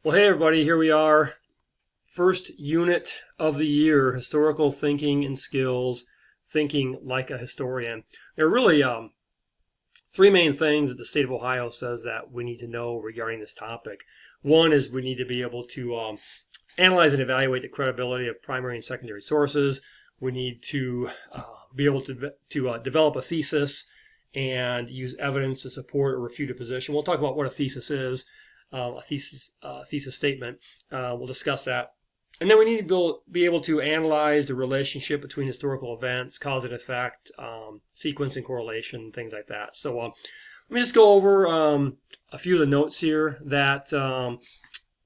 Well, hey everybody, here we are. First unit of the year, historical thinking and skills, thinking like a historian. There are really three main things that the state of Ohio says that we need to know regarding this topic. One is we need to be able to analyze and evaluate the credibility of primary and secondary sources. We need to be able to develop a thesis and use evidence to support or refute a position. We'll talk about what a thesis is. A thesis statement. We'll discuss that. And then we need to be able to analyze the relationship between historical events, cause and effect, sequence and correlation, things like that. So let me just go over a few of the notes here that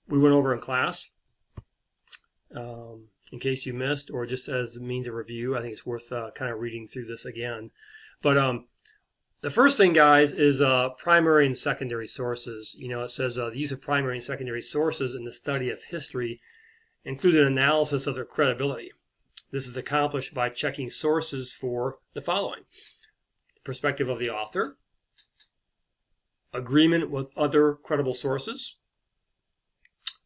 we went over in class. In case you missed, or just as a means of review, I think it's worth kind of reading through this again. But the first thing, guys, is primary and secondary sources. You know, it says the use of primary and secondary sources in the study of history includes an analysis of their credibility. This is accomplished by checking sources for the following: the perspective of the author, agreement with other credible sources,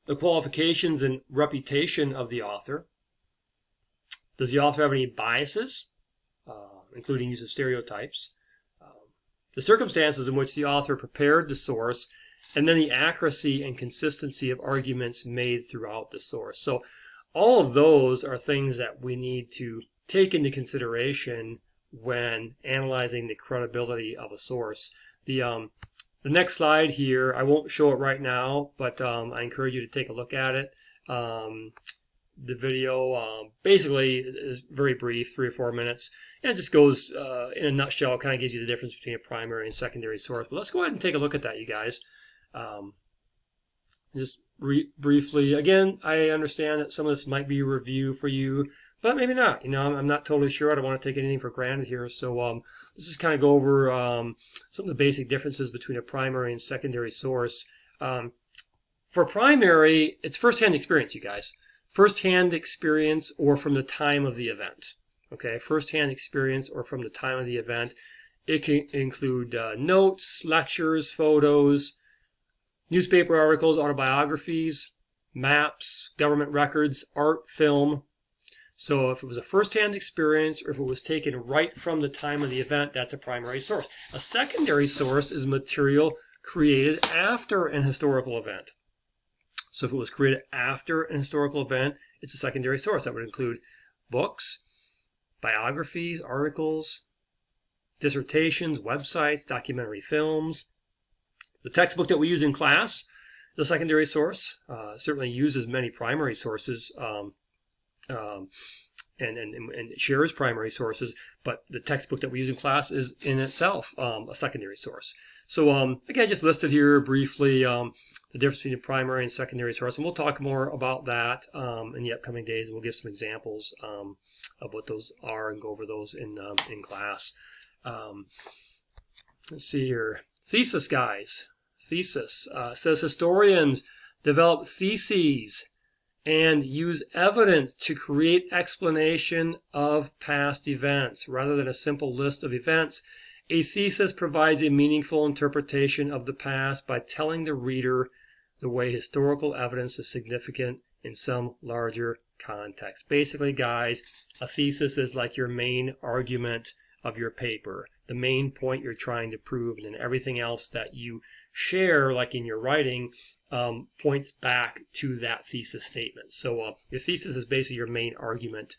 the qualifications and reputation of the author, does the author have any biases, including use of stereotypes, the circumstances in which the author prepared the source, and then the accuracy and consistency of arguments made throughout the source. So all of those are things that we need to take into consideration when analyzing the credibility of a source. The next slide here, I won't show it right now, but I encourage you to take a look at it. The video basically is very brief, 3 or 4 minutes, and it just goes in a nutshell, kind of gives you the difference between a primary and secondary source. But let's go ahead and take a look at that, you guys. Just briefly, again, I understand that some of this might be a review for you, but maybe not. You know, I'm not totally sure. I don't want to take anything for granted here. So let's just kind of go over some of the basic differences between a primary and secondary source. For primary, it's firsthand experience, you guys. Firsthand experience or from the time of the event. Okay, firsthand experience or from the time of the event. It can include notes, lectures, photos, newspaper articles, autobiographies, maps, government records, art, film. So if it was a firsthand experience or if it was taken right from the time of the event, that's a primary source. A secondary source is material created after an historical event. So if it was created after an historical event, it's a secondary source. That would include books, biographies, articles, dissertations, websites, documentary films. The textbook that we use in class is a secondary source. Certainly uses many primary sources and shares primary sources, but the textbook that we use in class is in itself a secondary source. So again, I just listed here briefly the difference between a primary and secondary source, and we'll talk more about that in the upcoming days, and we'll give some examples of what those are and go over those in class. Let's see here. Thesis, guys. Thesis says historians develop theses and use evidence to create explanation of past events. Rather than a simple list of events, a thesis provides a meaningful interpretation of the past by telling the reader the way historical evidence is significant in some larger context. Basically, guys, a thesis is like your main argument of your paper, the main point you're trying to prove, and then everything else that you share, like in your writing, points back to that thesis statement. So your thesis is basically your main argument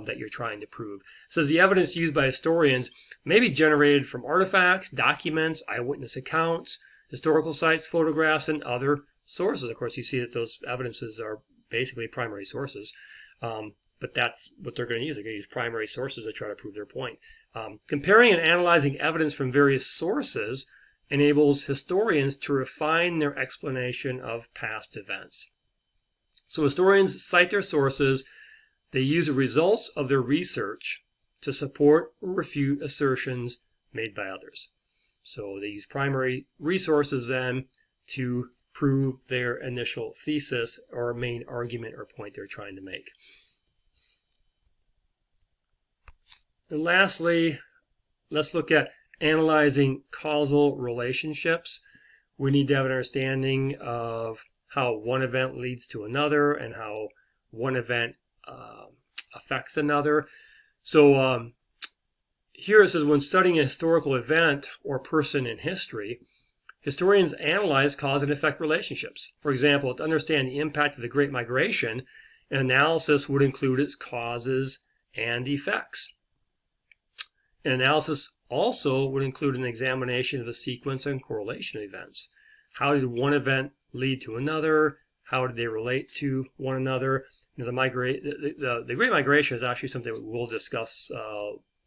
that you're trying to prove. It says the evidence used by historians may be generated from artifacts, documents, eyewitness accounts, historical sites, photographs, and other sources. Of course, you see that those evidences are basically primary sources, but that's what they're going to use. They're going to use primary sources to try to prove their point. Comparing and analyzing evidence from various sources enables historians to refine their explanation of past events. So historians cite their sources. They use the results of their research to support or refute assertions made by others. So they use primary resources then to prove their initial thesis or main argument or point they're trying to make. And lastly, let's look at analyzing causal relationships. We need to have an understanding of how one event leads to another and how one event affects another. So here it says, when studying a historical event or person in history, historians analyze cause and effect relationships. For example, to understand the impact of the Great Migration, an analysis would include its causes and effects. An analysis also would include an examination of the sequence and correlation of events. How did one event lead to another? How did they relate to one another? The Great Migration is actually something we'll discuss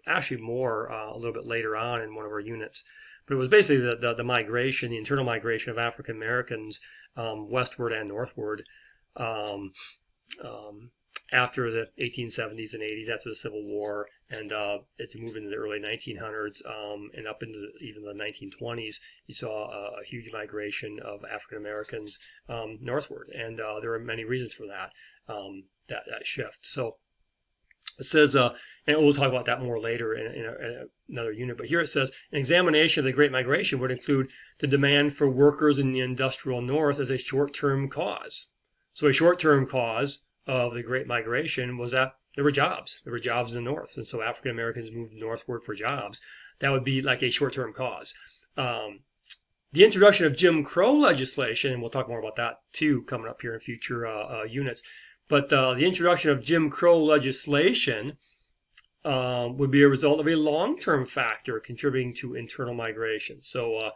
actually more a little bit later on in one of our units. But it was basically the migration, the internal migration of African Americans westward and northward after the 1870s and 80s, after the Civil War, and as you move into the early 1900s and up into even the 1920s, you saw a huge migration of African Americans northward, and there are many reasons for that that shift. So it says, and we'll talk about that more later in another unit, but here it says, an examination of the Great Migration would include the demand for workers in the industrial North as a short-term cause. So a short-term cause of the Great Migration was that there were jobs. There were jobs in the North, and so African Americans moved northward for jobs. That would be like a short-term cause. The introduction of Jim Crow legislation, and we'll talk more about that too coming up here in future units, but the introduction of Jim Crow legislation would be a result of a long-term factor contributing to internal migration. So,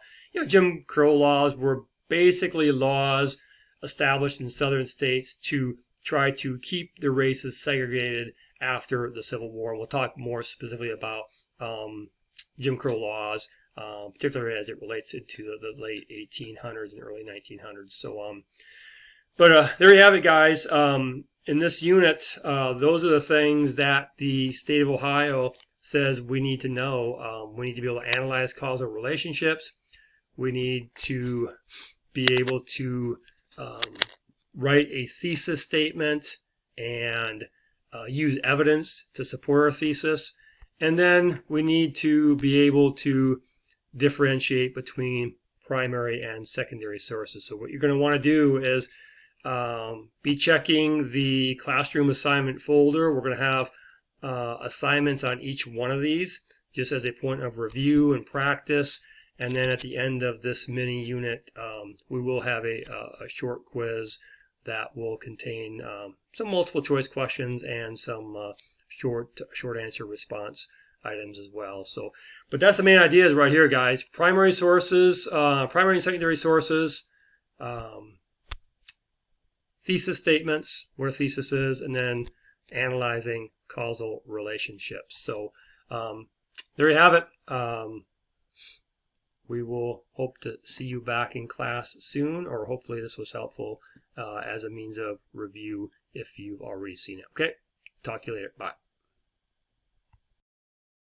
Jim Crow laws were basically laws established in southern states to try to keep the races segregated after the Civil War. We'll talk more specifically about Jim Crow laws, particularly as it relates to the late 1800s and early 1900s. So, but there you have it, guys. In this unit, those are the things that the state of Ohio says we need to know. We need to be able to analyze causal relationships. We need to be able to write a thesis statement and use evidence to support our thesis. And then we need to be able to differentiate between primary and secondary sources. So what you're going to want to do is be checking the classroom assignment folder. We're going to have assignments on each one of these just as a point of review and practice. And then at the end of this mini unit, we will have a short quiz that will contain some multiple choice questions and some short answer response items as well. So, but that's the main ideas right here, guys. Primary sources, primary and secondary sources, thesis statements, what a thesis is, and then analyzing causal relationships. So there you have it. We will hope to see you back in class soon, or hopefully this was helpful as a means of review if you've already seen it. Okay, talk to you later. Bye.